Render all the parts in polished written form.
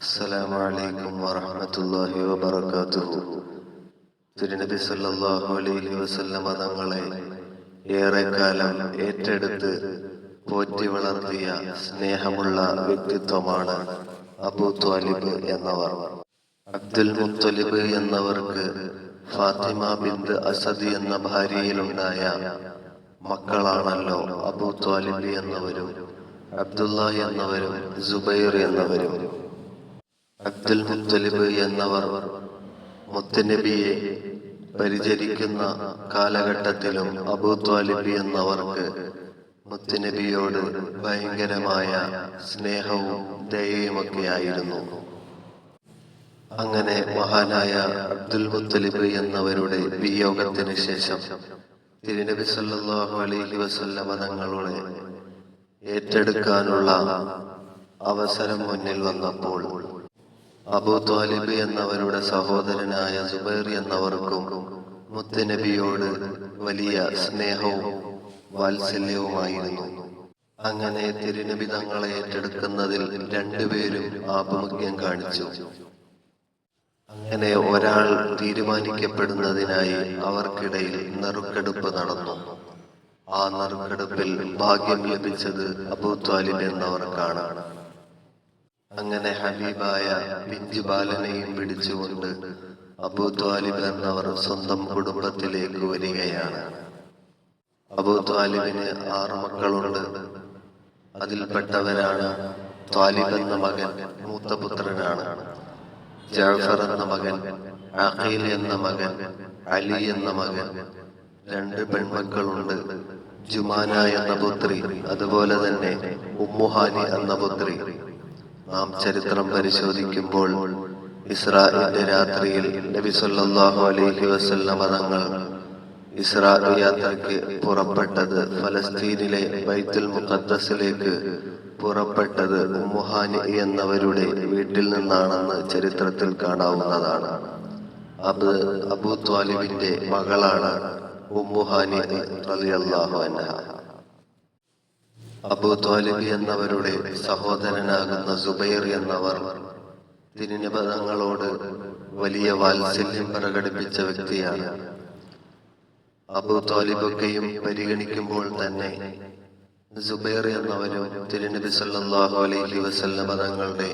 അസ്സലാമു അലൈക്കും വറഹ്മത്തുള്ളാഹി വബറകാതുഹു. തിരുനബി സല്ലല്ലാഹു അലൈഹി വസല്ലമ തങ്ങളെ ഏറെക്കാലം ഏറ്റെടുത്ത് പോറ്റി വളർത്തിയ സ്നേഹമുള്ള വ്യക്തിത്വമാണ് അബൂ ത്വാലിബ് എന്നവർ. അബ്ദുൽ മുത്തലിബ് എന്നവർക്ക് ഫാത്തിമ ബിന്ത് അസദ് എന്ന ഭാര്യയിലുണ്ടായ മക്കളാണല്ലോ അബൂ ത്വാലിബ് എന്നവരും അബ്ദുള്ള എന്നവരും സുബൈർ എന്നവരും. അബ്ദുൽ മുത്തലിബ് എന്നവർ മുത്തുനബിയെ പരിചരിക്കുന്ന കാലഘട്ടത്തിലും അബൂ ത്വാലിബ് എന്നവർക്ക് മുത്തുനബിയോട് ഭയങ്കരമായ സ്നേഹവും ദയയുമൊക്കെയായിരുന്നു. അങ്ങനെ മഹാനായ അബ്ദുൽ മുത്തലിബ് എന്നവരുടെ വിയോഗത്തിന് ശേഷം തിരുനബി സല്ലല്ലാഹു അലൈഹി വസല്ലമ തങ്ങളുടെ ഏറ്റെടുക്കാനുള്ള അവസരം മുന്നിൽ വന്നപ്പോൾ അബൂ ത്വാലിബ് എന്നവരുടെ സഹോദരനായ സുബൈർ എന്നവർക്കും മുത്തുനബിയോട് വലിയ സ്നേഹവും വാത്സല്യവുമായിരുന്നു. അങ്ങനെ തിരുനബി തങ്ങളെ ഏറ്റെടുക്കുന്നതിൽ രണ്ടുപേരും ആഭിമുഖ്യം കാണിച്ചു. അങ്ങനെ ഒരാൾ തീരുമാനിക്കപ്പെടുന്നതിനായി അവർക്കിടയിൽ നറുക്കെടുപ്പ് നടന്നു. ആ നറുക്കെടുപ്പിൽ ഭാഗ്യം ലഭിച്ചത് അബൂ ത്വാലിബ് എന്നവർക്കാണ്. അങ്ങനെ ഹബീബായ പിഞ്ചു ബാലനെയും പിടിച്ചുകൊണ്ട് അബൂ ത്വാലിബ് എന്നവർ സ്വന്തം കുടുംബത്തിലേക്ക് വരികയാണ്. അബൂ ത്വാലിബിന് 6 മക്കളുണ്ട്. അതിൽപ്പെട്ടവരാണ് ത്വാലിബ് എന്ന മകൻ, മൂത്ത പുത്രനാണ്. ജഅഫർ എന്ന മകൻ, അഖീൽ എന്ന മകൻ, അലി എന്ന മകൻ. 2 പെൺമക്കളുണ്ട്, ജുമാന എന്ന പുത്രി, അതുപോലെ തന്നെ ഉമ്മുഹാനി എന്ന പുത്രി. നാം ചരിത്രം പരിശോധിക്കുമ്പോൾ ഇസ്രാഇന്റെ രാത്രിയിൽ നബി സല്ലല്ലാഹു അലൈഹി വസല്ലമ തങ്ങൾ ഇസ്രാ യാത്രയ്ക്ക് പുറപ്പെട്ടത് ഫലസ്തീനിലെ ബൈത്തുൽ മുഖദ്ദസിലേക്ക് പുറപ്പെട്ടത് ഉമ്മുഹാനി എന്നവരുടെ വീട്ടിൽ നിന്നാണെന്ന് ചരിത്രത്തിൽ കാണാവുന്നതാണ്. അബൂ ത്വാലിബിന്റെ മകളാണ് ഉമ്മുഹാനി റളിയല്ലാഹു അൻഹ. അബൂ ത്വാലിബ് എന്നവരുടെ സഹോദരനാകുന്ന സുബൈർ എന്നവർ തിരുനബി തങ്ങളോട് വലിയ വാത്സല്യം പ്രകടിപ്പിച്ച വ്യക്തിയാണ്. അബൂ ത്വാലിബൊക്കെയും പരിഗണിക്കുമ്പോൾ തന്നെ സുബൈർ എന്നവരും തിരുനബി സല്ലല്ലാഹു അലൈഹി വസല്ലമ തങ്ങളുടെ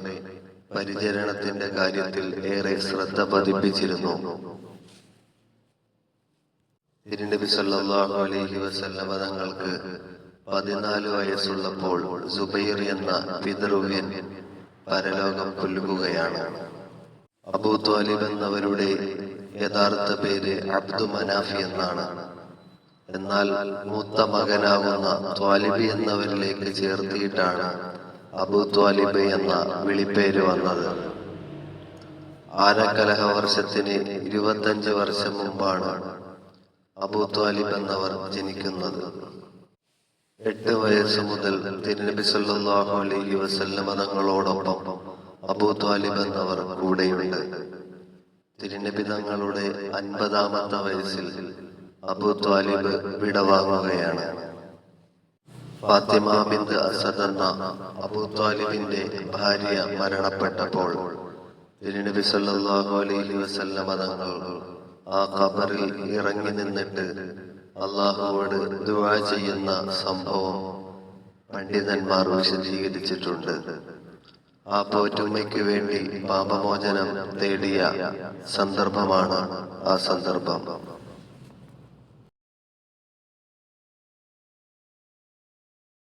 പരിചരണത്തിന്റെ കാര്യത്തിൽ ഏറെ ശ്രദ്ധ പതിപ്പിച്ചിരുന്നു. തിരുനബി സല്ലല്ലാഹു അലൈഹി വസല്ലമ തങ്ങൾക്ക് 14 വയസ്സുള്ളപ്പോൾ സുബൈർ എന്ന പിതൃവ്യൻ പരലോകം പുൽകുകയാണ്. അബൂ ത്വാലിബ് എന്നവരുടെ യഥാർത്ഥ പേര് അബ്ദു മനാഫ് എന്നാണ്. എന്നാൽ മൂത്ത മകനാകുന്ന ത്വാലിബ് എന്നവരിലേക്ക് ചേർത്തിയിട്ടാണ് അബൂ ത്വാലിബ് എന്ന വിളിപ്പേര് വന്നത്. ആനക്കലഹ വർഷത്തിന് 25 വർഷം മുമ്പാണ് അബൂ ത്വാലിബ് എന്നവർ ജനിക്കുന്നത്. 8 വയസ്സ് മുതൽ തിരുനബി സല്ലല്ലാഹു അലൈഹി വസല്ലമ തങ്ങളോടൊപ്പം അബൂ ത്വാലിബ് എന്നവർ കൂടെയുണ്ട്. തിരുനബി തങ്ങളുടെ 50-ാമത്തെ വയസ്സിൽ അബൂ ത്വാലിബ് വിടവാങ്ങുകയാണ്. ഫാത്തിമ ബിന്ത് അസദ് എന്ന അബൂ ത്വാലിബിന്റെ ഭാര്യ മരണപ്പെട്ടപ്പോൾ തിരുനബി സല്ലല്ലാഹു അലൈഹി വസല്ലമ തങ്ങൾ ആ ഖബറിൽ ഇറങ്ങി നിന്നിട്ട് അല്ലാഹുവോട് ദുആ ചെയ്യുന്ന സംഭവം പണ്ഡിതന്മാർ വിശദീകരിച്ചിട്ടുണ്ട്. ആ പോറ്റുമ്മയ്ക്ക് വേണ്ടി പാപമോചനം തേടിയ സന്ദർഭമാണ് ആ സന്ദർഭം.